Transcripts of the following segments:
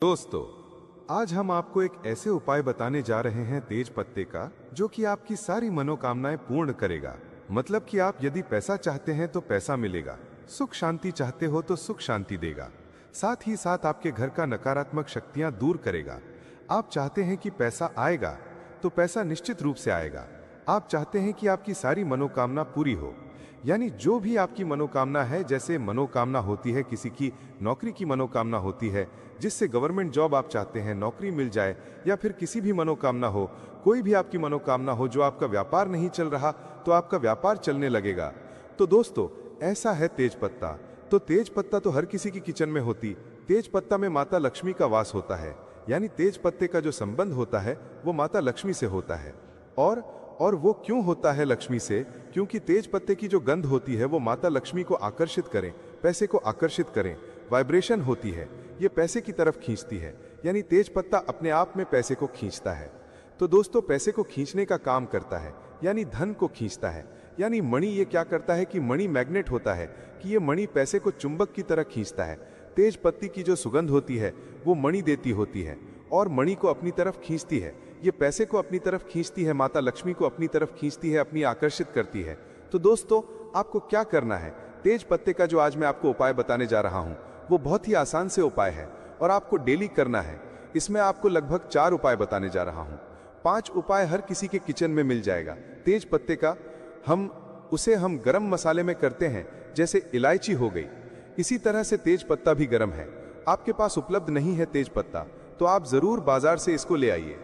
दोस्तों, आज हम आपको एक ऐसे उपाय बताने जा रहे हैं तेज पत्ते का, जो कि आपकी सारी मनोकामनाएं पूर्ण करेगा। मतलब कि आप यदि पैसा चाहते हैं तो पैसा मिलेगा, सुख शांति चाहते हो तो सुख शांति देगा, साथ ही साथ आपके घर का नकारात्मक शक्तियां दूर करेगा। आप चाहते हैं कि पैसा आएगा तो पैसा निश्चित रूप से आएगा। आप चाहते हैं कि आपकी सारी मनोकामना पूरी हो, यानी जो भी आपकी मनोकामना है, जैसे मनोकामना होती है किसी की नौकरी की मनोकामना होती है, जिससे गवर्नमेंट जॉब आप चाहते हैं नौकरी मिल जाए, या फिर किसी भी मनोकामना हो, कोई भी आपकी मनोकामना हो, जो आपका व्यापार नहीं चल रहा तो आपका व्यापार चलने लगेगा। तो दोस्तों, ऐसा है तेज पत्ता। तो तेज पत्ता तो हर किसी की किचन में होती। तेज पत्ता में माता लक्ष्मी का वास होता है, यानी तेज पत्ते का जो संबंध होता है वो माता लक्ष्मी से होता है। और वो क्यों होता है लक्ष्मी से? क्योंकि तेज पत्ते की जो गंध होती है वो माता लक्ष्मी को आकर्षित करें, पैसे को आकर्षित करें। वाइब्रेशन होती है, ये पैसे की तरफ खींचती है, यानी तेज पत्ता अपने आप में पैसे को खींचता है। तो दोस्तों, पैसे को खींचने का काम करता है, यानी धन को खींचता है। यानी मणि ये क्या करता है कि मणि मैग्नेट होता है, कि ये मणि पैसे को चुंबक की तरह खींचता है। तेज पत्ती की जो सुगंध होती है वो मणि देती होती है और मणि को अपनी तरफ खींचती है। ये पैसे को अपनी तरफ खींचती है, माता लक्ष्मी को अपनी तरफ खींचती है, अपनी आकर्षित करती है। तो दोस्तों, आपको क्या करना है? तेज पत्ते का जो आज मैं आपको उपाय बताने जा रहा हूं वो बहुत ही आसान से उपाय है और आपको डेली करना है। इसमें आपको लगभग 4 उपाय बताने जा रहा हूं। 5 उपाय हर किसी के किचन में मिल जाएगा। तेज पत्ते का हम गरम मसाले में करते हैं, जैसे इलायची हो गई। इसी तरह से तेज पत्ता भी गरम है। आपके पास उपलब्ध नहीं है तेज पत्ता तो आप जरूर बाजार से इसको ले आइए।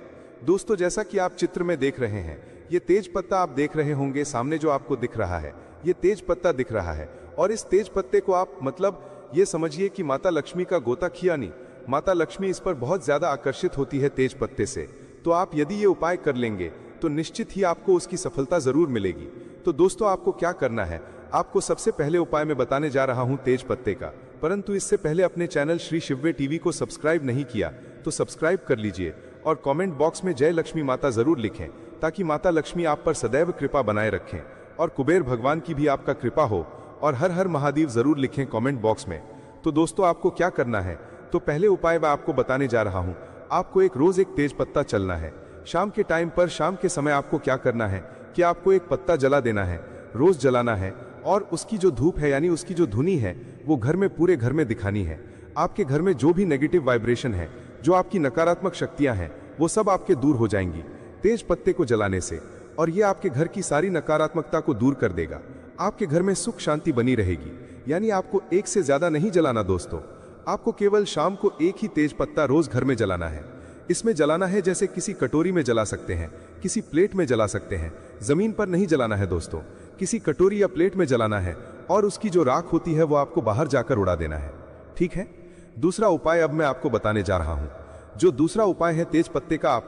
दोस्तों, जैसा कि आप चित्र में देख रहे हैं, ये तेज पत्ता आप देख रहे होंगे सामने जो आपको दिख रहा है, ये तेज पत्ता दिख रहा है। और इस तेज पत्ते को आप ये समझिए कि माता लक्ष्मी का गोता खियानी। माता लक्ष्मी इस पर बहुत ज्यादा आकर्षित होती है तेज पत्ते से। तो आप यदि ये उपाय कर लेंगे तो निश्चित ही आपको उसकी सफलता जरूर मिलेगी। तो दोस्तों, आपको क्या करना है? आपको सबसे पहले उपाय में बताने जा रहा हूं तेज पत्ते का, परंतु इससे पहले अपने चैनल श्री शिव्य टीवी को सब्सक्राइब नहीं किया तो सब्सक्राइब कर लीजिए और कमेंट बॉक्स में जय लक्ष्मी माता जरूर लिखें, ताकि माता लक्ष्मी आप पर सदैव कृपा बनाए रखें और कुबेर भगवान की भी आपका कृपा हो। और हर हर महादेव जरूर लिखें कमेंट बॉक्स में। तो दोस्तों, आपको क्या करना है? तो पहले उपाय मैं आपको बताने जा रहा हूं। आपको रोज एक तेज पत्ता चलना है। शाम के टाइम पर, शाम के समय आपको क्या करना है कि आपको एक पत्ता जला देना है, रोज जलाना है। और उसकी जो धूप है, यानी उसकी जो धुनी है, वो घर में, पूरे घर में दिखानी है। आपके घर में जो भी नेगेटिव वाइब्रेशन है, जो आपकी नकारात्मक शक्तियां हैं, वो सब आपके दूर हो जाएंगी तेज पत्ते को जलाने से। और ये आपके घर की सारी नकारात्मकता को दूर कर देगा। आपके घर में सुख शांति बनी रहेगी। यानी आपको एक से ज्यादा नहीं जलाना दोस्तों, आपको केवल शाम को एक ही तेज पत्ता रोज घर में जलाना है। इसमें जलाना है जैसे किसी कटोरी में जला सकते हैं, किसी प्लेट में जला सकते हैं, जमीन पर नहीं जलाना है दोस्तों, किसी कटोरी या प्लेट में जलाना है। और उसकी जो राख होती है वो आपको बाहर जाकर उड़ा देना है। ठीक है? दूसरा उपाय अब मैं आपको बताने जा रहा हूं। जो दूसरा उपाय है तेज पत्ते का,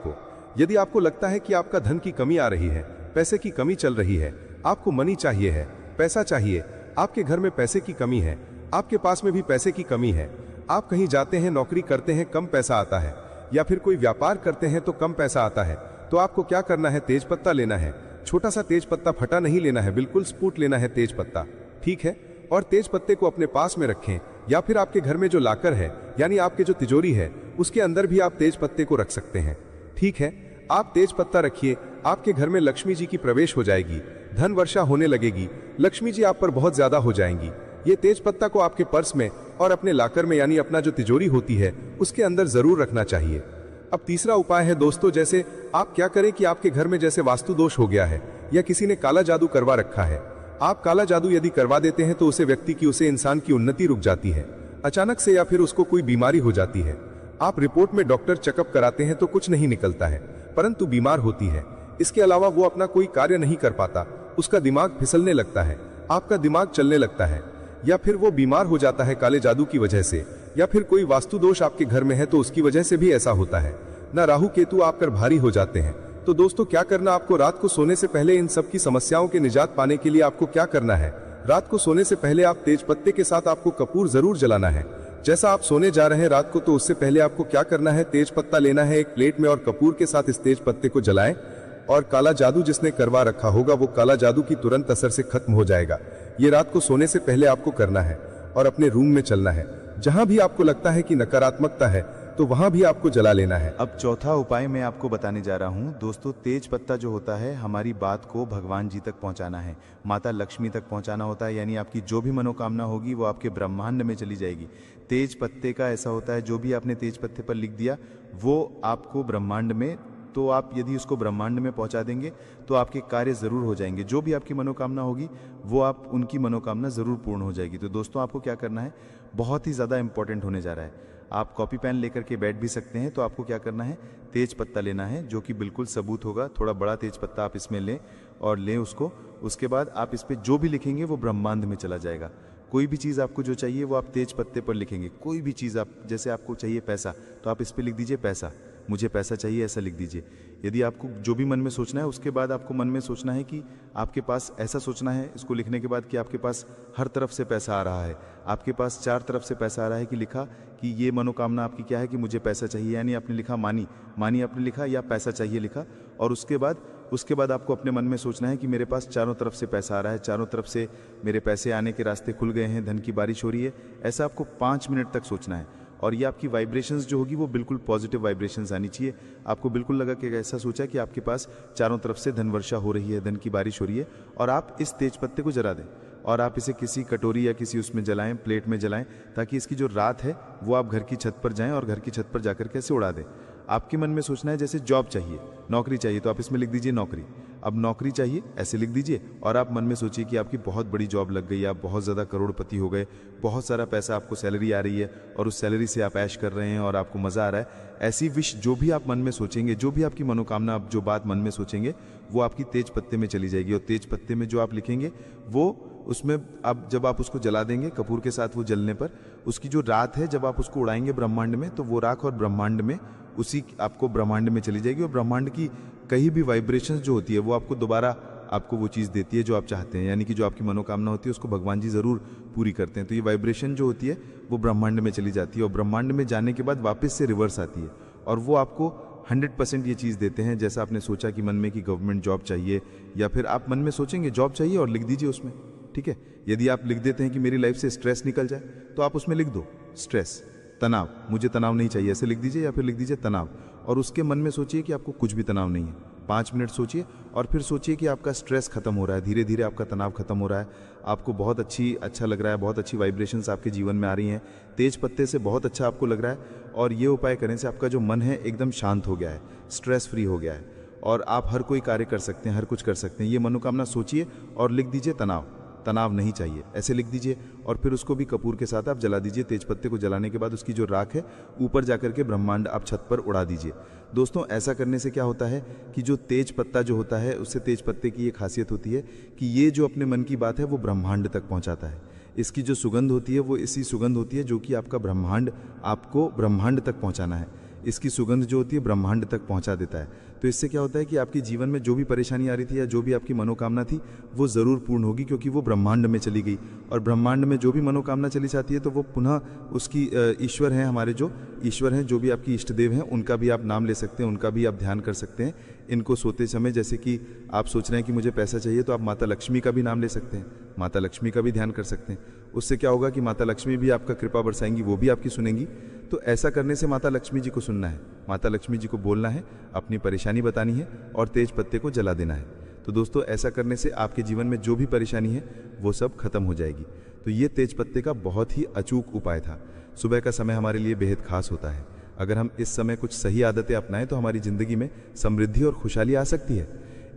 यदि आपको लगता है कि आपका धन की कमी आ रही है, पैसे की कमी चल रही है, आपको मनी चाहिए है, पैसा चाहिए, आपके घर में पैसे की कमी है, आपके पास में भी पैसे की कमी है, आप कहीं जाते हैं, नौकरी करते हैं, कम पैसा आता है, या फिर कोई व्यापार करते हैं तो कम पैसा आता है, तो आपको क्या करना है? तेज पत्ता लेना है। छोटा सा तेज पत्ता, फटा नहीं लेना है, बिल्कुल स्पूट लेना है तेज पत्ता। ठीक है? और तेज पत्ते को अपने पास में रखें, या फिर आपके घर में जो लाकर है, यानी आपके जो तिजोरी है, उसके अंदर भी आप तेज पत्ते को रख सकते हैं। ठीक है? आप तेज पत्ता रखिए, आपके घर में लक्ष्मी जी की प्रवेश हो जाएगी, धन वर्षा होने लगेगी, लक्ष्मी जी आप पर बहुत ज्यादा हो जाएंगी। ये तेज पत्ता को आपके पर्स में और अपने लाकर में, यानी अपना जो तिजोरी होती है, उसके अंदर जरूर रखना चाहिए। अब तीसरा उपाय है दोस्तों, जैसे आप क्या करें कि आपके घर में जैसे वास्तु दोष हो गया है, या किसी ने काला जादू करवा रखा है। आप काला जादू यदि करवा देते हैं तो उसे इंसान की उन्नति रुक जाती है अचानक से, या फिर उसको कोई बीमारी हो जाती है। आप रिपोर्ट में डॉक्टर चेकअप कराते हैं तो कुछ नहीं निकलता है, परंतु बीमार होती है। इसके अलावा वो अपना कोई कार्य नहीं कर पाता, उसका दिमाग फिसलने लगता है, आपका दिमाग चलने लगता है, या फिर वो बीमार हो जाता है काले जादू की वजह से, या फिर कोई वास्तु दोष आपके घर में है तो उसकी वजह से भी ऐसा होता है। ना राहु केतु आप पर भारी हो जाते हैं। तो दोस्तों, क्या करना? आपको रात को सोने से पहले इन सब की समस्याओं के निजात पाने के लिए आपको क्या करना है? रात को सोने से पहले आप तेज पत्ते के साथ आपको कपूर जरूर जलाना है। जैसा आप सोने जा रहे हैं रात को, तो उससे पहले आपको क्या करना है? तेज पत्ता लेना है एक प्लेट में और कपूर के साथ इस तेज पत्ते को जलाएं, और काला जादू जिसने करवा रखा होगा वो काला जादू की तुरंत असर से खत्म हो जाएगा। ये रात को सोने से पहले आपको करना है और अपने रूम में चलना है। जहां भी आपको लगता है कि नकारात्मकता है, तो वहां भी आपको जला लेना है। अब चौथा उपाय मैं आपको बताने जा रहा हूँ दोस्तों। तेज पत्ता जो होता है, हमारी बात को भगवान जी तक पहुँचाना है, माता लक्ष्मी तक पहुँचाना होता है, यानी आपकी जो भी मनोकामना होगी वो आपके ब्रह्मांड में चली जाएगी। तेज पत्ते का ऐसा होता है, जो भी आपने तेज पत्ते पर लिख दिया वो आपको ब्रह्मांड में, तो आप यदि उसको ब्रह्मांड में पहुंचा देंगे तो आपके कार्य ज़रूर हो जाएंगे। जो भी आपकी मनोकामना होगी वो आप उनकी मनोकामना ज़रूर पूर्ण हो जाएगी। तो दोस्तों आपको क्या करना है, बहुत ही ज़्यादा इंपॉर्टेंट होने जा रहा है। आप कॉपी पेन लेकर के बैठ भी सकते हैं। तो आपको क्या करना है, तेज पत्ता लेना है जो कि बिल्कुल सबूत होगा। थोड़ा बड़ा तेज पत्ता आप इसमें लें और लें उसको। उसके बाद आप इस पर जो भी लिखेंगे वो ब्रह्मांड में चला जाएगा। कोई भी चीज़ आपको जो चाहिए वो आप तेज पत्ते पर लिखेंगे। कोई भी चीज़ आप, जैसे आपको चाहिए पैसा, तो आप इस पर लिख दीजिए पैसा, मुझे पैसा चाहिए, ऐसा लिख दीजिए। यदि आपको जो भी मन में सोचना है, उसके बाद आपको मन में सोचना है कि आपके पास, ऐसा सोचना है इसको लिखने के बाद कि आपके पास हर तरफ से पैसा आ रहा है, आपके पास 4 तरफ से पैसा आ रहा है। कि लिखा कि ये मनोकामना आपकी क्या है कि मुझे पैसा चाहिए, यानी आपने लिखा मानी, मानी आपने लिखा या पैसा चाहिए लिखा। और उसके बाद आपको अपने मन में सोचना है कि मेरे पास चारों तरफ से पैसा आ रहा है, चारों तरफ से मेरे पैसे आने के रास्ते खुल गए हैं, धन की बारिश हो रही है। ऐसा आपको 5 मिनट तक सोचना है। और ये आपकी वाइब्रेशंस जो होगी वो बिल्कुल पॉजिटिव वाइब्रेशंस आनी चाहिए। आपको बिल्कुल लगा कि ऐसा सोचा कि आपके पास चारों तरफ से धन वर्षा हो रही है, धन की बारिश हो रही है। और आप इस तेज पत्ते को जला दें और आप इसे किसी कटोरी या किसी उसमें जलाएं, प्लेट में जलाएं, ताकि इसकी जो रात है वो आप घर की छत पर जाएं और घर की छत पर जाकर के ऐसे उड़ा दें। आपके मन में सोचना है जैसे जॉब चाहिए, नौकरी चाहिए, तो आप इसमें लिख दीजिए नौकरी। अब नौकरी चाहिए ऐसे लिख दीजिए और आप मन में सोचिए कि आपकी बहुत बड़ी जॉब लग गई, आप बहुत ज़्यादा करोड़पति हो गए, बहुत सारा पैसा आपको सैलरी आ रही है और उस सैलरी से आप ऐश कर रहे हैं और आपको मज़ा आ रहा है। ऐसी विश जो भी आप मन में सोचेंगे, जो भी आपकी मनोकामना, आप जो बात मन में सोचेंगे वो आपकी तेज पत्ते में चली जाएगी। और तेज पत्ते में जो आप लिखेंगे वो उसमें, अब जब आप उसको जला देंगे कपूर के साथ, वो जलने पर उसकी जो रात है, जब आप उसको उड़ाएंगे ब्रह्मांड में, तो वो राख और ब्रह्मांड में उसी आपको ब्रह्मांड में चली जाएगी। और ब्रह्मांड की कहीं भी वाइब्रेशंस जो होती है वो आपको दोबारा आपको वो चीज़ देती है जो आप चाहते हैं, यानी कि जो आपकी मनोकामना होती है उसको भगवान जी ज़रूर पूरी करते हैं। तो ये वाइब्रेशन जो होती है वो ब्रह्मांड में चली जाती है और ब्रह्मांड में जाने के बाद वापस से रिवर्स आती है और वो आपको 100% ये चीज़ देते हैं। जैसा आपने सोचा कि मन में कि गवर्नमेंट जॉब चाहिए, या फिर आप मन में सोचेंगे जॉब चाहिए और लिख दीजिए उसमें, ठीक है। यदि आप लिख देते हैं कि मेरी लाइफ से स्ट्रेस निकल जाए, तो आप उसमें लिख दो स्ट्रेस, तनाव, मुझे तनाव नहीं चाहिए, ऐसे लिख दीजिए, या फिर लिख दीजिए तनाव। और उसके मन में सोचिए कि आपको कुछ भी तनाव नहीं है। 5 मिनट सोचिए और फिर सोचिए कि आपका स्ट्रेस खत्म हो रहा है, धीरे धीरे आपका तनाव खत्म हो रहा है, आपको बहुत अच्छा लग रहा है, बहुत अच्छी वाइब्रेशंस आपके जीवन में आ रही हैं, तेज पत्ते से बहुत अच्छा आपको लग रहा है। और ये उपाय करने से आपका जो मन है एकदम शांत हो गया है, स्ट्रेस फ्री हो गया है और आप हर कोई कार्य कर सकते हैं, हर कुछ कर सकते हैं। ये मनोकामना सोचिए और लिख दीजिए तनाव नहीं चाहिए, ऐसे लिख दीजिए। और फिर उसको भी कपूर के साथ आप जला दीजिए। तेज पत्ते को जलाने के बाद उसकी जो राख है ऊपर जाकर के ब्रह्मांड आप छत पर उड़ा दीजिए। दोस्तों ऐसा करने से क्या होता है कि जो तेज पत्ता जो होता है, उससे तेज पत्ते की ये खासियत होती है कि ये जो अपने मन की बात है वो ब्रह्मांड तक पहुंचाता है। इसकी जो सुगंध होती है वो ऐसी सुगंध होती है जो कि आपका ब्रह्मांड, आपको ब्रह्मांड तक पहुंचाना है। इसकी सुगंध जो होती है ब्रह्मांड तक पहुंचा देता है। तो इससे क्या होता है कि आपके जीवन में जो भी परेशानी आ रही थी या जो भी आपकी मनोकामना थी वो ज़रूर पूर्ण होगी, क्योंकि वो ब्रह्मांड में चली गई। और ब्रह्मांड में जो भी मनोकामना चली जाती है तो वो पुनः उसकी ईश्वर हैं, हमारे जो ईश्वर हैं, जो भी आपकी इष्ट देव हैं, उनका भी आप नाम ले सकते हैं, उनका भी आप ध्यान कर सकते हैं। इनको सोते समय, जैसे कि आप सोच रहे हैं कि मुझे पैसा चाहिए, तो आप माता लक्ष्मी का भी नाम ले सकते हैं, माता लक्ष्मी का भी ध्यान कर सकते हैं। उससे क्या होगा कि माता लक्ष्मी भी आपका कृपा बरसाएंगी, वो भी आपकी सुनेंगी। तो ऐसा करने से माता लक्ष्मी जी को सुनना है, माता लक्ष्मी जी को बोलना है, अपनी परेशानी बतानी है और तेज पत्ते को जला देना है। तो दोस्तों ऐसा करने से आपके जीवन में जो भी परेशानी है वो सब खत्म हो जाएगी। तो ये तेज पत्ते का बहुत ही अचूक उपाय था। सुबह का समय हमारे लिए बेहद खास होता है। अगर हम इस समय कुछ सही आदतें अपनाएं तो हमारी ज़िंदगी में समृद्धि और खुशहाली आ सकती है।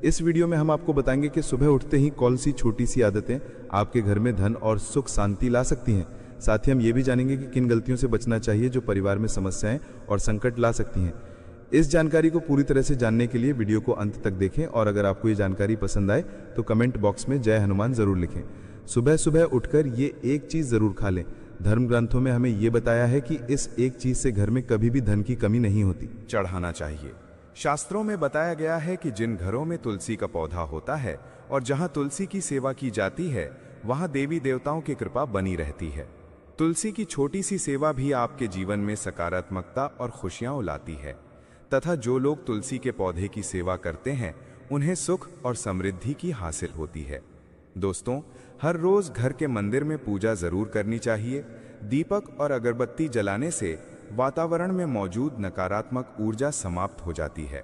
इस वीडियो में हम आपको बताएंगे कि सुबह उठते ही कौन सी छोटी सी आदतें आपके घर में धन और सुख शांति ला सकती हैं। साथ ही हम ये भी जानेंगे कि किन गलतियों से बचना चाहिए जो परिवार में समस्याएं और संकट ला सकती हैं। इस जानकारी को पूरी तरह से जानने के लिए वीडियो को अंत तक देखें और अगर आपको ये जानकारी पसंद आए तो कमेंट बॉक्स में जय हनुमान जरूर लिखें। सुबह सुबह उठकर ये एक चीज़ ज़रूर खा लें। धर्म ग्रंथों में हमें ये बताया है कि इस एक चीज़ से घर में कभी भी धन की कमी नहीं होती। चढ़ाना चाहिए। शास्त्रों में बताया गया है कि जिन घरों में तुलसी का पौधा होता है और जहां तुलसी की सेवा की जाती है वहां देवी देवताओं की कृपा बनी रहती है। तुलसी की छोटी सी सेवा भी आपके जीवन में सकारात्मकता और खुशियां लाती है तथा जो लोग तुलसी के पौधे की सेवा करते हैं उन्हें सुख और समृद्धि की हासिल होती है। दोस्तों हर रोज घर के मंदिर में पूजा जरूर करनी चाहिए। दीपक और अगरबत्ती जलाने से वातावरण में मौजूद नकारात्मक ऊर्जा समाप्त हो जाती है।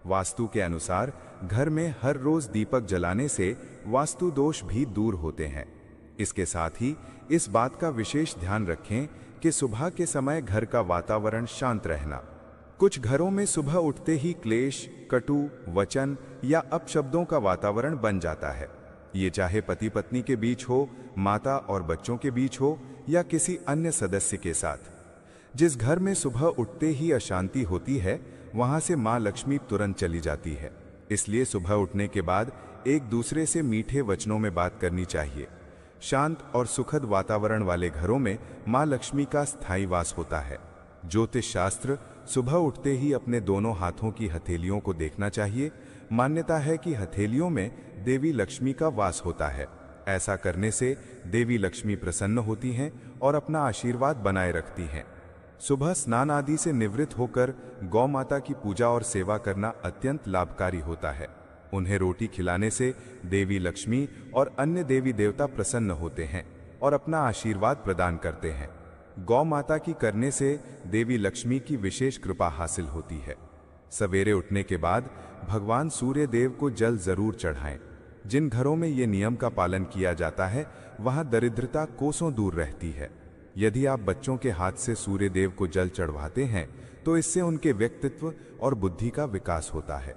वास्तु के अनुसार घर में हर रोज दीपक जलाने से वास्तु दोष भी दूर होते हैं। इसके साथ ही इस बात का विशेष ध्यान रखें कि सुबह के समय घर का वातावरण शांत रहना। कुछ घरों में सुबह उठते ही क्लेश, कटु वचन या अपशब्दों का वातावरण बन जाता है। ये चाहे पति पत्नी के बीच हो, माता और बच्चों के बीच हो या किसी अन्य सदस्य के साथ। जिस घर में सुबह उठते ही अशांति होती है, वहां से मां लक्ष्मी तुरंत चली जाती है। इसलिए सुबह उठने के बाद एक दूसरे से मीठे वचनों में बात करनी चाहिए। शांत और सुखद वातावरण वाले घरों में मां लक्ष्मी का स्थायी वास होता है। ज्योतिष शास्त्र सुबह उठते ही अपने दोनों हाथों की हथेलियों को देखना चाहिए। मान्यता है कि हथेलियों में देवी लक्ष्मी का वास होता है। ऐसा करने से देवी लक्ष्मी प्रसन्न होती हैं और अपना आशीर्वाद बनाए रखती हैं। सुबह स्नान आदि से निवृत्त होकर गौ माता की पूजा और सेवा करना अत्यंत लाभकारी होता है। उन्हें रोटी खिलाने से देवी लक्ष्मी और अन्य देवी देवता प्रसन्न होते हैं और अपना आशीर्वाद प्रदान करते हैं। गौ माता की करने से देवी लक्ष्मी की विशेष कृपा हासिल होती है। सवेरे उठने के बाद भगवान सूर्य देव को जल जरूर चढ़ाएं। जिन घरों में ये नियम का पालन किया जाता है, वहां दरिद्रता कोसों दूर रहती है। यदि आप बच्चों के हाथ से सूर्य देव को जल चढ़वाते हैं, तो इससे उनके व्यक्तित्व और बुद्धि का विकास होता है।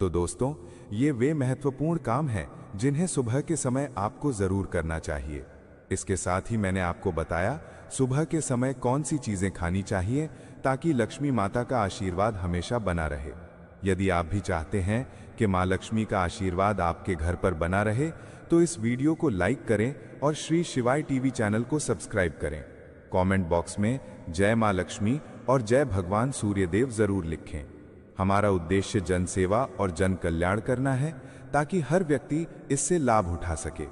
तो दोस्तों, ये वे महत्वपूर्ण काम हैं जिन्हें सुबह के समय आपको जरूर करना चाहिए। इसके साथ ही मैंने आपको बताया सुबह के समय कौन सी चीजें खानी चाहिए ताकि लक्ष्मी माता का आशीर्वाद हमेशा बना रहे। यदि आप भी चाहते हैं कि मां लक्ष्मी का आशीर्वाद आपके घर पर बना रहे, तो इस वीडियो को लाइक करें और श्री शिवाय टीवी चैनल को सब्सक्राइब करें। कमेंट बॉक्स में जय मां लक्ष्मी और जय भगवान सूर्यदेव जरूर लिखें। हमारा उद्देश्य जन सेवा और जन कल्याण करना है ताकि हर व्यक्ति इससे लाभ उठा सके।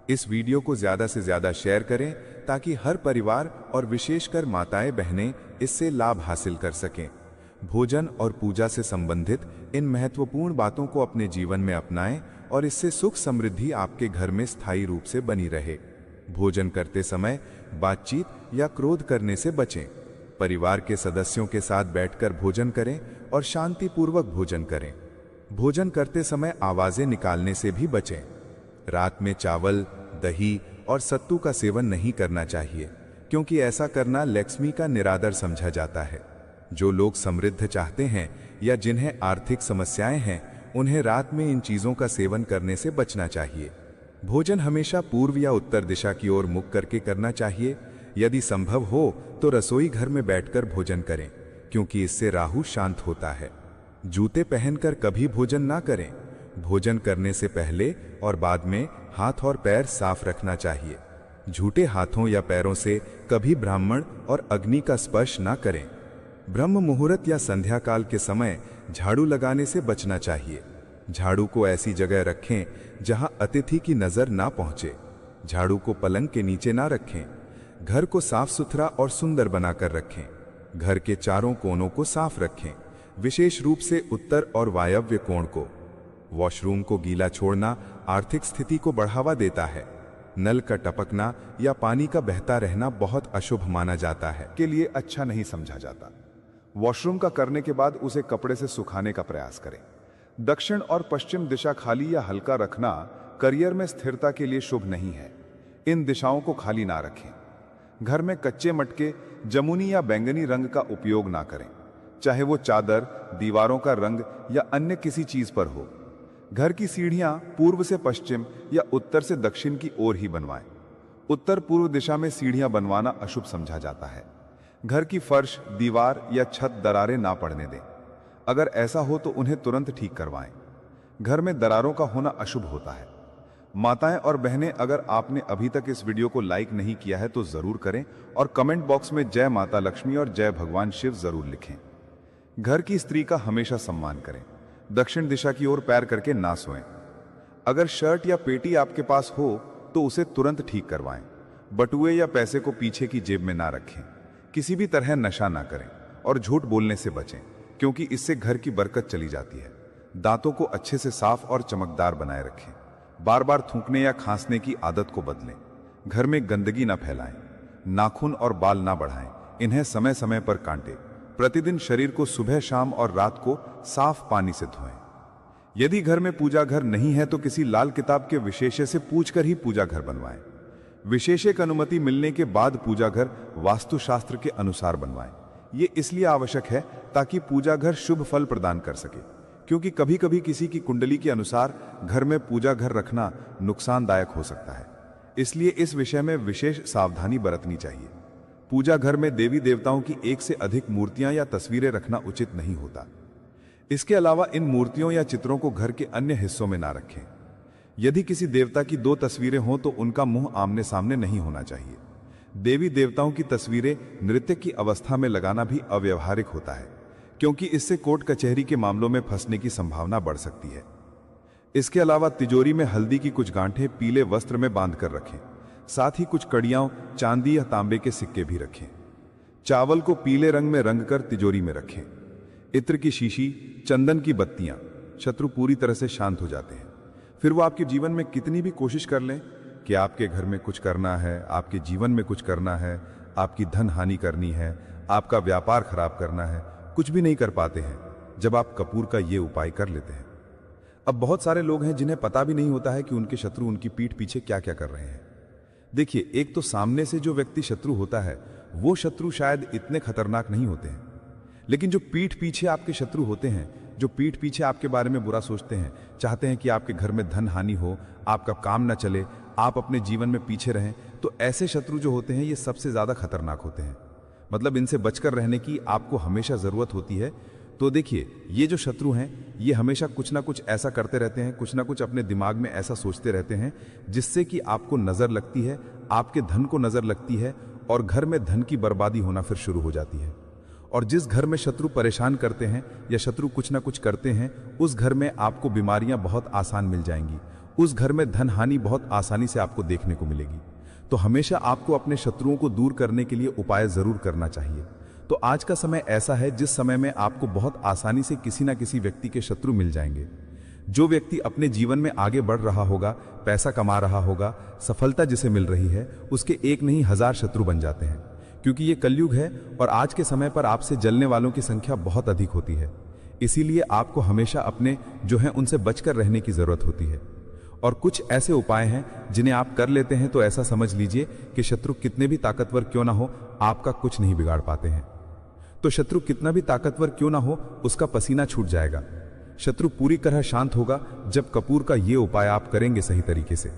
इस वीडियो को ज्यादा से ज्यादा शेयर करें ताकि हर परिवार और विशेषकर माताएं बहनें इससे लाभ हासिल कर सकें। भोजन और पूजा से संबंधित इन महत्वपूर्ण बातों को अपने जीवन में अपनाएं और इससे सुख समृद्धि आपके घर में स्थायी रूप से बनी रहे। भोजन करते समय बातचीत या क्रोध करने से बचें। परिवार के सदस्यों के साथ बैठकर भोजन करें और शांतिपूर्वक भोजन करें। भोजन करते समय आवाजें निकालने से भी बचें। रात में चावल, दही और सत्तू का सेवन नहीं करना चाहिए, क्योंकि ऐसा करना लक्ष्मी का निरादर समझा जाता है। जो लोग समृद्ध चाहते हैं या जिन्हें आर्थिक समस्याएं हैं, उन्हें रात में इन चीजों का सेवन करने से बचना चाहिए। भोजन हमेशा पूर्व या उत्तर दिशा की ओर मुख करके करना चाहिए। यदि संभव हो तो रसोई घर में बैठकर भोजन करें, क्योंकि इससे राहु शांत होता है। जूते पहनकर कभी भोजन ना करें। भोजन करने से पहले और बाद में हाथ और पैर साफ रखना चाहिए। झूठे हाथों या पैरों से कभी ब्राह्मण और अग्नि का स्पर्श ना करें। ब्रह्म मुहूर्त या संध्या काल के समय झाड़ू लगाने से बचना चाहिए। झाड़ू को ऐसी जगह रखें जहां अतिथि की नजर ना पहुंचे। झाड़ू को पलंग के नीचे ना रखें। घर को साफ सुथरा और सुंदर बनाकर रखें। घर के चारों कोनों को साफ रखें, विशेष रूप से उत्तर और वायव्य कोण को। वॉशरूम को गीला छोड़ना आर्थिक स्थिति को बढ़ावा देता है। नल का टपकना या पानी का बहता रहना बहुत अशुभ माना जाता है, के लिए अच्छा नहीं समझा जाता। वॉशरूम का करने के बाद उसे कपड़े से सुखाने का प्रयास करें। दक्षिण और पश्चिम दिशा खाली या हल्का रखना करियर में स्थिरता के लिए शुभ नहीं है। इन दिशाओं को खाली ना रखें। घर में कच्चे मटके, जमुनी या बैंगनी रंग का उपयोग ना करें, चाहे वो चादर, दीवारों का रंग या अन्य किसी चीज पर हो। घर की सीढ़ियां पूर्व से पश्चिम या उत्तर से दक्षिण की ओर ही बनवाएं। उत्तर पूर्व दिशा में सीढ़ियां बनवाना अशुभ समझा जाता है। घर की फर्श, दीवार या छत दरारें ना पड़ने दें। अगर ऐसा हो तो उन्हें तुरंत ठीक करवाएं। घर में दरारों का होना अशुभ होता है। माताएं और बहनें, अगर आपने अभी तक इस वीडियो को लाइक नहीं किया है तो जरूर करें और कमेंट बॉक्स में जय माता लक्ष्मी और जय भगवान शिव जरूर लिखें। घर की स्त्री का हमेशा सम्मान करें। दक्षिण दिशा की ओर पैर करके ना सोएं। अगर शर्ट या पेटी आपके पास हो तो उसे तुरंत ठीक करवाएं। बटुए या पैसे को पीछे की जेब में ना रखें। किसी भी तरह नशा ना करें और झूठ बोलने से बचें, क्योंकि इससे घर की बरकत चली जाती है। दांतों को अच्छे से साफ और चमकदार बनाए रखें। बार बार थूकने या खांसने की आदत को बदलें। घर में गंदगी ना फैलाएं। नाखून और बाल ना बढ़ाएं। इन्हें समय समय पर काटें। प्रतिदिन शरीर को सुबह शाम और रात को साफ पानी से धोएं। यदि घर में पूजा घर नहीं है तो किसी लाल किताब के विशेषज्ञ से पूछकर ही पूजा घर बनवाएं। विशेषज्ञ अनुमति मिलने के बाद पूजा घर वास्तुशास्त्र के अनुसार बनवाएं। ये इसलिए आवश्यक है ताकि पूजा घर शुभ फल प्रदान कर सके, क्योंकि कभी कभी किसी की कुंडली के अनुसार घर में पूजा घर रखना नुकसानदायक हो सकता है। इसलिए इस विषय में विशेष सावधानी बरतनी चाहिए। पूजा घर में देवी देवताओं की एक से अधिक मूर्तियां या तस्वीरें रखना उचित नहीं होता। इसके अलावा इन मूर्तियों या चित्रों को घर के अन्य हिस्सों में ना रखें। यदि किसी देवता की 2 तस्वीरें हों तो उनका मुंह आमने सामने नहीं होना चाहिए। देवी देवताओं की तस्वीरें नृत्य की अवस्था में लगाना भी अव्यवहारिक होता है, क्योंकि इससे कोर्ट कचहरी के मामलों में फंसने की संभावना बढ़ सकती है। इसके अलावा तिजोरी में हल्दी की कुछ गांठें पीले वस्त्र में बांधकर रखें। साथ ही कुछ कड़ियां चांदी या तांबे के सिक्के भी रखें। चावल को पीले रंग में रंगकर तिजोरी में रखें। इत्र की शीशी, चंदन की बत्तियां, शत्रु पूरी तरह से शांत हो जाते हैं। फिर वो आपके जीवन में कितनी भी कोशिश कर लें कि आपके घर में कुछ करना है, आपके जीवन में कुछ करना है, आपकी धन हानि करनी है, आपका व्यापार खराब करना है, कुछ भी नहीं कर पाते हैं जब आप कपूर का ये उपाय कर लेते हैं। अब बहुत सारे लोग हैं जिन्हें पता भी नहीं होता है कि उनके शत्रु उनकी पीठ पीछे क्या क्या कर रहे हैं। देखिए, एक तो सामने से जो व्यक्ति शत्रु होता है वो शत्रु शायद इतने खतरनाक नहीं होते हैं, लेकिन जो पीठ पीछे आपके शत्रु होते हैं, जो पीठ पीछे आपके बारे में बुरा सोचते हैं, चाहते हैं कि आपके घर में धन हानि हो, आपका काम ना चले, आप अपने जीवन में पीछे रहें, तो ऐसे शत्रु जो होते हैं ये सबसे ज्यादा खतरनाक होते हैं। मतलब इनसे बचकर रहने की आपको हमेशा जरूरत होती है। तो देखिए, ये जो शत्रु हैं ये हमेशा कुछ ना कुछ ऐसा करते रहते हैं, कुछ ना कुछ अपने दिमाग में ऐसा सोचते रहते हैं जिससे कि आपको नजर लगती है, आपके धन को नजर लगती है और घर में धन की बर्बादी होना फिर शुरू हो जाती है। और जिस घर में शत्रु परेशान करते हैं या शत्रु कुछ ना कुछ करते हैं, उस घर में आपको बीमारियां बहुत आसान मिल जाएंगी। उस घर में धन हानि बहुत आसानी से आपको देखने को मिलेगी। तो हमेशा आपको अपने शत्रुओं को दूर करने के लिए उपाय जरूर करना चाहिए। तो आज का समय ऐसा है जिस समय में आपको बहुत आसानी से किसी ना किसी व्यक्ति के शत्रु मिल जाएंगे। जो व्यक्ति अपने जीवन में आगे बढ़ रहा होगा, पैसा कमा रहा होगा, सफलता जिसे मिल रही है, उसके एक नहीं 1000 शत्रु बन जाते हैं। क्योंकि ये कलयुग है और आज के समय पर आपसे जलने वालों की संख्या बहुत अधिक होती है। इसीलिए आपको हमेशा अपने जो हैं उनसे बचकर रहने की जरूरत होती है। और कुछ ऐसे उपाय हैं जिन्हें आप कर लेते हैं तो ऐसा समझ लीजिए कि शत्रु कितने भी ताकतवर क्यों ना हो, आपका कुछ नहीं बिगाड़ पाते हैं। तो शत्रु कितना भी ताकतवर क्यों ना हो, उसका पसीना छूट जाएगा। शत्रु पूरी तरह शांत होगा जब कपूर का ये उपाय आप करेंगे सही तरीके से।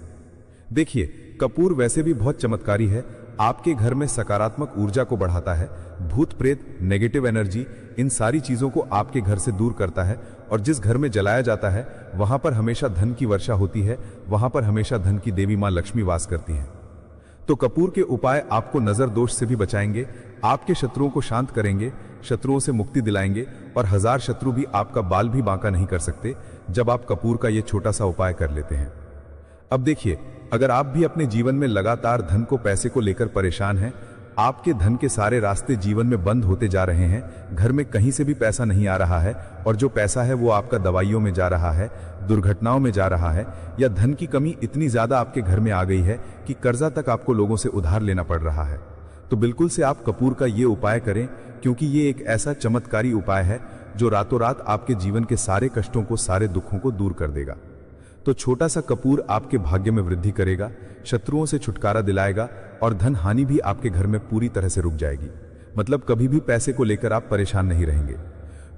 देखिए, कपूर वैसे भी बहुत चमत्कारी है। आपके घर में सकारात्मक ऊर्जा को बढ़ाता है, भूत प्रेत, नेगेटिव एनर्जी, इन सारी चीजों को आपके घर से दूर करता है। और जिस घर में जलाया जाता है वहां पर हमेशा धन की वर्षा होती है, वहां पर हमेशा धन की देवी मां लक्ष्मी वास करती हैं। तो कपूर के उपाय आपको नजर दोष से भी बचाएंगे, आपके शत्रुओं को शांत करेंगे, शत्रुओं से मुक्ति दिलाएंगे और 1000 शत्रु भी आपका बाल भी बांका नहीं कर सकते जब आप कपूर का ये छोटा सा उपाय कर लेते हैं। अब देखिए, अगर आप भी अपने जीवन में लगातार धन को पैसे को लेकर परेशान हैं, आपके धन के सारे रास्ते जीवन में बंद होते जा रहे हैं, घर में कहीं से भी पैसा नहीं आ रहा है और जो पैसा है वो आपका दवाइयों में जा रहा है, दुर्घटनाओं में जा रहा है, या धन की कमी इतनी ज्यादा आपके घर में आ गई है कि कर्जा तक आपको लोगों से उधार लेना पड़ रहा है, तो बिल्कुल से आप कपूर का ये उपाय करें, क्योंकि ये एक ऐसा चमत्कारी उपाय है जो रातों रात आपके जीवन के सारे कष्टों को, सारे दुखों को दूर कर देगा। तो छोटा सा कपूर आपके भाग्य में वृद्धि करेगा, शत्रुओं से छुटकारा दिलाएगा और धन हानि भी आपके घर में पूरी तरह से रुक जाएगी। मतलब कभी भी पैसे को लेकर आप परेशान नहीं रहेंगे।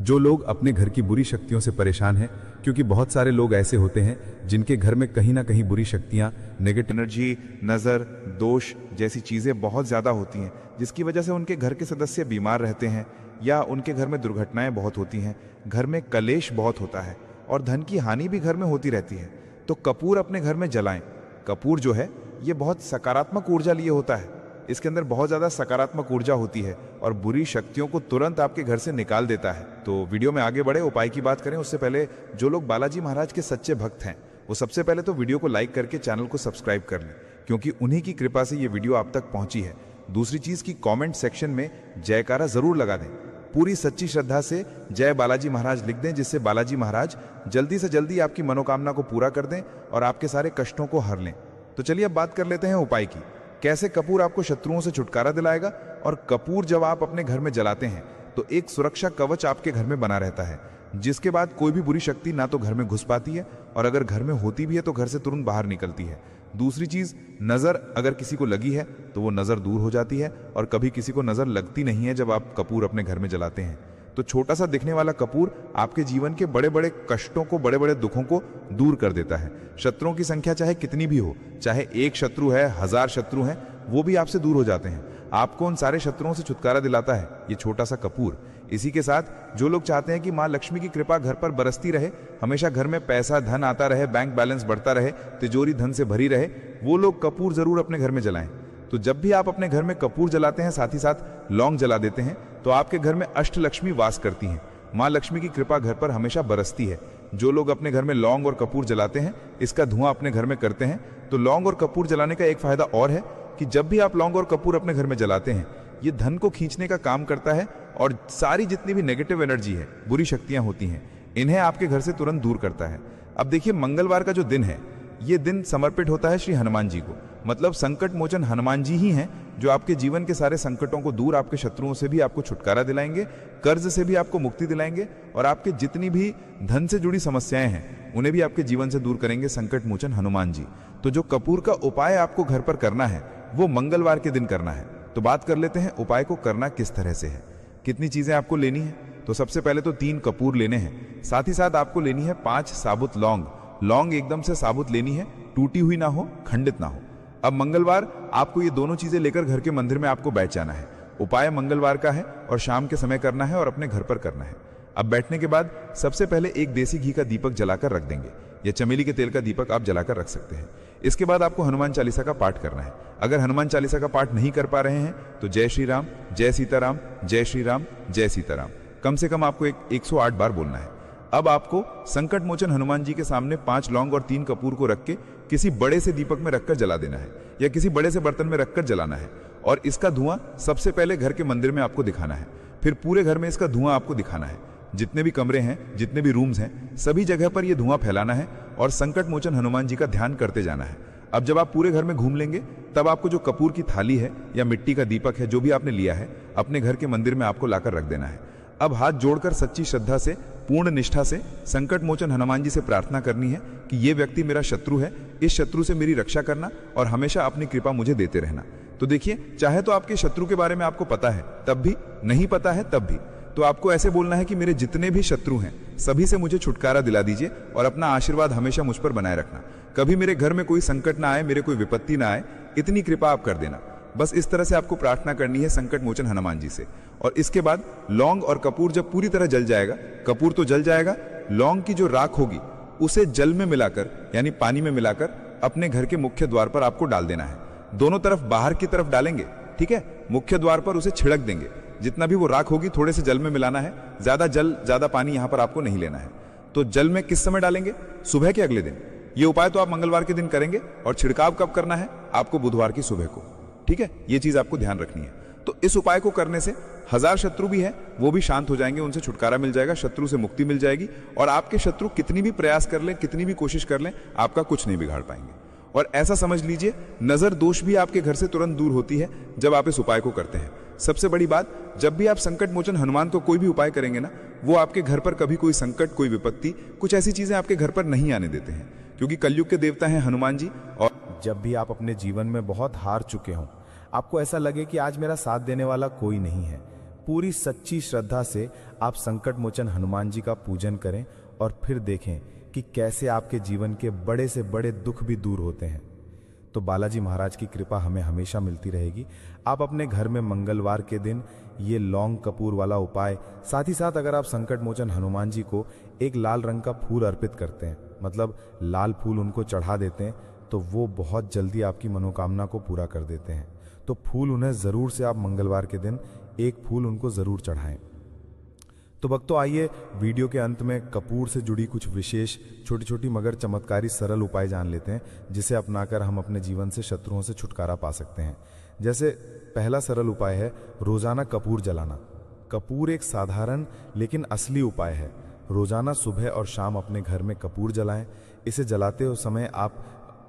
जो लोग अपने घर की बुरी शक्तियों से परेशान हैं, क्योंकि बहुत सारे लोग ऐसे होते हैं जिनके घर में कहीं ना कहीं बुरी शक्तियां, नेगेटिव एनर्जी, नज़र, दोष जैसी चीज़ें बहुत ज़्यादा होती हैं, जिसकी वजह से उनके घर के सदस्य बीमार रहते हैं या उनके घर में दुर्घटनाएं बहुत होती हैं, घर में कलेश बहुत होता है और धन की हानि भी घर में होती रहती है। तो कपूर अपने घर में जलाएं। कपूर जो है ये बहुत सकारात्मक ऊर्जा लिए होता है, इसके अंदर बहुत ज़्यादा सकारात्मक ऊर्जा होती है और बुरी शक्तियों को तुरंत आपके घर से निकाल देता है। तो वीडियो में आगे बढ़े, उपाय की बात करें उससे पहले जो लोग बालाजी महाराज के सच्चे भक्त हैं वो सबसे पहले तो वीडियो को लाइक करके चैनल को सब्सक्राइब कर लें, क्योंकि उन्हीं की कृपा से ये वीडियो आप तक पहुंची है। दूसरी चीज़ की कॉमेंट सेक्शन में जयकारा ज़रूर लगा दें, पूरी सच्ची श्रद्धा से जय बालाजी महाराज लिख दें, जिससे बालाजी महाराज जल्दी से जल्दी आपकी मनोकामना को पूरा कर दें और आपके सारे कष्टों को हर लें। तो चलिए अब बात कर लेते हैं उपाय की। कैसे कपूर आपको शत्रुओं से छुटकारा दिलाएगा। और कपूर जब आप अपने घर में जलाते हैं तो एक सुरक्षा कवच आपके घर में बना रहता है, जिसके बाद कोई भी बुरी शक्ति ना तो घर में घुस पाती है, और अगर घर में होती भी है तो घर से तुरंत बाहर निकलती है। दूसरी चीज, नजर अगर किसी को लगी है तो वो नजर दूर हो जाती है, और कभी किसी को नजर लगती नहीं है जब आप कपूर अपने घर में जलाते हैं। तो छोटा सा दिखने वाला कपूर आपके जीवन के बड़े बड़े कष्टों को, बड़े बड़े दुखों को दूर कर देता है। शत्रुओं की संख्या चाहे कितनी भी हो, चाहे एक शत्रु है, 1000 शत्रु हैं, वो भी आपसे दूर हो जाते हैं। आपको उन सारे शत्रुओं से छुटकारा दिलाता है ये छोटा सा कपूर। इसी के साथ जो लोग चाहते हैं कि माँ लक्ष्मी की कृपा घर पर बरसती रहे, हमेशा घर में पैसा धन आता रहे, बैंक बैलेंस बढ़ता रहे, तिजोरी धन से भरी रहे, वो लोग कपूर जरूर अपने घर में जलाएं। तो जब भी आप अपने घर में कपूर जलाते हैं, साथ ही साथ लौंग जला देते हैं, तो आपके घर में अष्टलक्ष्मी वास करती हैं। माँ लक्ष्मी की कृपा घर पर हमेशा बरसती है। जो लोग अपने घर में लौंग और कपूर जलाते हैं, इसका धुआं अपने घर में करते हैं, तो लौंग और कपूर जलाने का एक फायदा और है कि जब भी आप लौंग और कपूर अपने घर में जलाते हैं, ये धन को खींचने का काम करता है, और सारी जितनी भी नेगेटिव एनर्जी है, बुरी शक्तियां होती हैं, इन्हें आपके घर से तुरंत दूर करता है। अब देखिए, मंगलवार का जो दिन है, ये दिन समर्पित होता है श्री हनुमान जी को। मतलब संकट मोचन हनुमान जी ही हैं जो आपके जीवन के सारे संकटों को दूर, आपके शत्रुओं से भी आपको छुटकारा दिलाएंगे, कर्ज से भी आपको मुक्ति दिलाएंगे, और आपके जितनी भी धन से जुड़ी समस्याएं हैं उन्हें भी आपके जीवन से दूर करेंगे संकट मोचन हनुमान जी। तो जो कपूर का उपाय आपको घर पर करना है वो मंगलवार के दिन करना है। तो बात कर लेते हैं उपाय को करना किस तरह से है, कितनी चीजें आपको लेनी है। तो सबसे पहले तो 3 कपूर लेने हैं, साथ ही साथ आपको लेनी है 5 साबुत लौंग। लौंग एकदम से साबुत लेनी है, टूटी हुई ना हो, खंडित ना हो। अब मंगलवार आपको ये दोनों चीजें लेकर घर के मंदिर में आपको बैठ जाना है। उपाय मंगलवार का है और शाम के समय करना है और अपने घर पर करना है। अब बैठने के बाद सबसे पहले एक देसी घी का दीपक जलाकर रख देंगे, या चमेली के तेल का दीपक आप जलाकर रख सकते हैं। इसके बाद आपको हनुमान चालीसा का पाठ करना है। अगर हनुमान चालीसा का पाठ नहीं कर पा रहे हैं तो जय श्री राम, जय सीताराम, जय श्री राम, जय सीताराम कम से कम आपको 108 बार बोलना है। अब आपको संकट मोचन हनुमान जी के सामने 5 लौंग और 3 कपूर को रख के किसी बड़े से दीपक में रखकर जला देना है, या किसी बड़े से बर्तन में रखकर जलाना है। और इसका धुआं सबसे पहले घर के मंदिर में आपको दिखाना है, फिर पूरे घर में इसका धुआं आपको दिखाना है। जितने भी कमरे हैं, जितने भी रूम्स हैं, सभी जगह पर यह धुआं फैलाना है और संकट मोचन हनुमान जी का ध्यान करते जाना है। अब जब आप पूरे घर में घूम लेंगे, तब आपको जो कपूर की थाली है या मिट्टी का दीपक है, जो भी आपने लिया है, अपने घर के मंदिर में आपको लाकर रख देना है। अब हाथ जोड़कर सच्ची श्रद्धा से, पूर्ण निष्ठा से संकट मोचन हनुमान जी से प्रार्थना करनी है कि ये व्यक्ति मेरा शत्रु है, इस शत्रु से मेरी रक्षा करना और हमेशा अपनी कृपा मुझे देते रहना। तो देखिए, चाहे तो आपके शत्रु के बारे में आपको पता है तब भी, नहीं पता है तब भी, तो आपको ऐसे बोलना है कि मेरे जितने भी शत्रु हैं सभी से मुझे छुटकारा दिला दीजिए और अपना आशीर्वाद हमेशा मुझ पर बनाए रखना। कभी मेरे घर में कोई संकट ना आए, मेरे कोई विपत्ति ना आए, इतनी कृपा आप कर देना। बस इस तरह से आपको प्रार्थना करनी है संकट मोचन हनुमान जी से। और इसके बाद लौंग और कपूर जब पूरी तरह जल जाएगा, कपूर तो जल जाएगा, लौंग की जो राख होगी उसे जल में मिलाकर, यानी पानी में मिलाकर अपने घर के मुख्य द्वार पर आपको डाल देना है। दोनों तरफ बाहर की तरफ डालेंगे, ठीक है। मुख्य द्वार पर उसे छिड़क देंगे, जितना भी वो राख होगी थोड़े से जल में मिलाना है, ज्यादा जल ज्यादा पानी यहां पर आपको नहीं लेना है। तो जल में किस समय डालेंगे? सुबह के अगले दिन। ये उपाय तो आप मंगलवार के दिन करेंगे और छिड़काव कब करना है? आपको बुधवार की सुबह को, ठीक है। ये चीज आपको ध्यान रखनी है। तो इस उपाय को करने से 1000 शत्रु भी है वो भी शांत हो जाएंगे, उनसे छुटकारा मिल जाएगा, शत्रु से मुक्ति मिल जाएगी, और आपके शत्रु कितनी भी प्रयास कर लें, कितनी भी कोशिश कर लें, आपका कुछ नहीं बिगाड़ पाएंगे। और ऐसा समझ लीजिए, नजर दोष भी आपके घर से तुरंत दूर होती है जब आप इस उपाय को करते हैं। सबसे बड़ी बात, जब भी आप संकट मोचन हनुमान को कोई भी उपाय करेंगे ना, वो आपके घर पर कभी कोई संकट, कोई विपत्ति, कुछ ऐसी चीजें आपके घर पर नहीं आने देते हैं, क्योंकि कलयुग के देवता हैं हनुमान जी। और जब भी आप अपने जीवन में बहुत हार चुके हों, आपको ऐसा लगे कि आज मेरा साथ देने वाला कोई नहीं है, पूरी सच्ची श्रद्धा से आप संकट मोचन हनुमान जी का पूजन करें और फिर देखें कि कैसे आपके जीवन के बड़े से बड़े दुख भी दूर होते हैं। तो बालाजी महाराज की कृपा हमें हमेशा मिलती रहेगी। आप अपने घर में मंगलवार के दिन ये लौंग कपूर वाला उपाय, साथ ही साथ अगर आप संकट मोचन हनुमान जी को एक लाल रंग का फूल अर्पित करते हैं, मतलब लाल फूल उनको चढ़ा देते हैं, तो वो बहुत जल्दी आपकी मनोकामना को पूरा कर देते हैं। तो फूल उन्हें जरूर से आप मंगलवार के दिन एक फूल उनको जरूर चढ़ाएं। तो भक्तों, आइए वीडियो के अंत में कपूर से जुड़ी कुछ विशेष छोटी छोटी मगर चमत्कारी सरल उपाय जान लेते हैं, जिसे अपनाकर हम अपने जीवन से शत्रुओं से छुटकारा पा सकते हैं। जैसे पहला सरल उपाय है रोजाना कपूर जलाना। कपूर एक साधारण लेकिन असली उपाय है। रोजाना सुबह और शाम अपने घर में कपूर जलाएं। इसे जलाते समय आप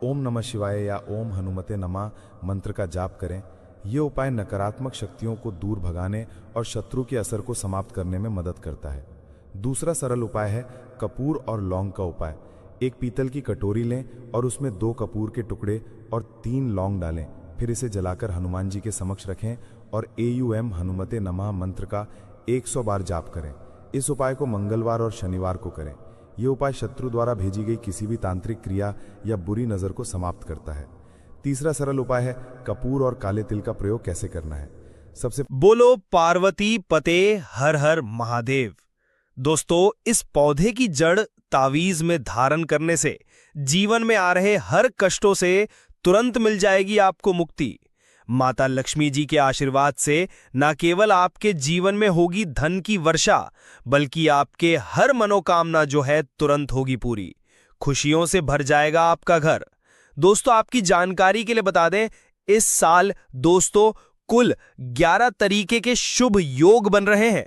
ओम नमः शिवाय या ओम हनुमते नमः मंत्र का जाप करें। ये उपाय नकारात्मक शक्तियों को दूर भगाने और शत्रु के असर को समाप्त करने में मदद करता है। दूसरा सरल उपाय है कपूर और लौंग का उपाय। एक पीतल की कटोरी लें और उसमें 2 कपूर के टुकड़े और 3 लौंग डालें। फिर इसे जलाकर हनुमान जी के समक्ष रखें और AUM हनुमते नमः मंत्र का 100 बार जाप करें। इस उपाय को मंगलवार और शनिवार को करें। यह उपाय शत्रु द्वारा भेजी गई किसी भी तांत्रिक क्रिया या बुरी नजर को समाप्त करता है। तीसरा सरल उपाय है कपूर और काले तिल का प्रयोग कैसे करना है। सबसे बोलो पार्वती पते हर हर महादेव। दोस्तों, इस पौधे की जड़ तावीज में धारण करने से जीवन में आ रहे हर कष्टों से तुरंत मिल जाएगी आपको मुक्ति। माता लक्ष्मी जी के आशीर्वाद से न केवल आपके जीवन में होगी धन की वर्षा, बल्कि आपके हर मनोकामना जो है तुरंत होगी पूरी। खुशियों से भर जाएगा आपका घर। दोस्तों, आपकी जानकारी के लिए बता दें, इस साल दोस्तों कुल 11 तरीके के शुभ योग बन रहे हैं।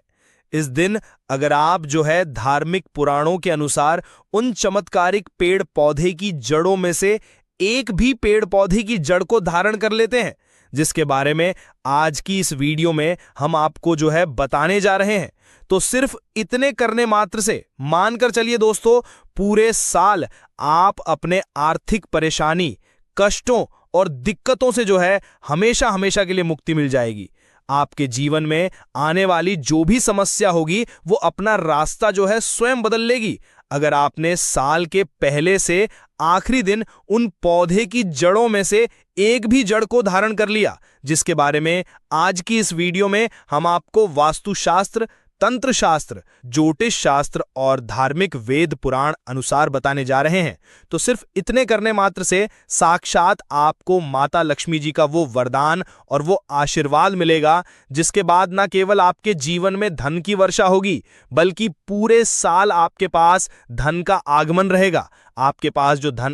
इस दिन अगर आप जो है धार्मिक पुराणों के अनुसार उन चमत्कारिक पेड़ पौधे की जड़ों में से एक भी पेड़ पौधे की जड़ को धारण कर लेते हैं, जिसके बारे में आज की इस वीडियो में हम आपको जो है बताने जा रहे हैं, तो सिर्फ इतने करने मात्र से मानकर चलिए दोस्तों, पूरे साल आप अपने आर्थिक परेशानी, कष्टों और दिक्कतों से जो है हमेशा हमेशा के लिए मुक्ति मिल जाएगी। आपके जीवन में आने वाली जो भी समस्या होगी वो अपना रास्ता जो है स्वयं बदल लेगी, अगर आपने साल के पहले से आखिरी दिन उन पौधे की जड़ों में से एक भी जड़ को धारण कर लिया, जिसके बारे में आज की इस वीडियो में हम आपको वास्तुशास्त्र, तंत्र शास्त्र, ज्योतिष शास्त्र और धार्मिक वेद पुराण अनुसार बताने जा रहे हैं। तो सिर्फ इतने करने मात्र से साक्षात आपको माता लक्ष्मी जी का वो वरदान और वो आशीर्वाद मिलेगा, जिसके बाद न केवल आपके जीवन में धन की वर्षा होगी, बल्कि पूरे साल आपके पास धन का आगमन रहेगा। आपके पास जो धन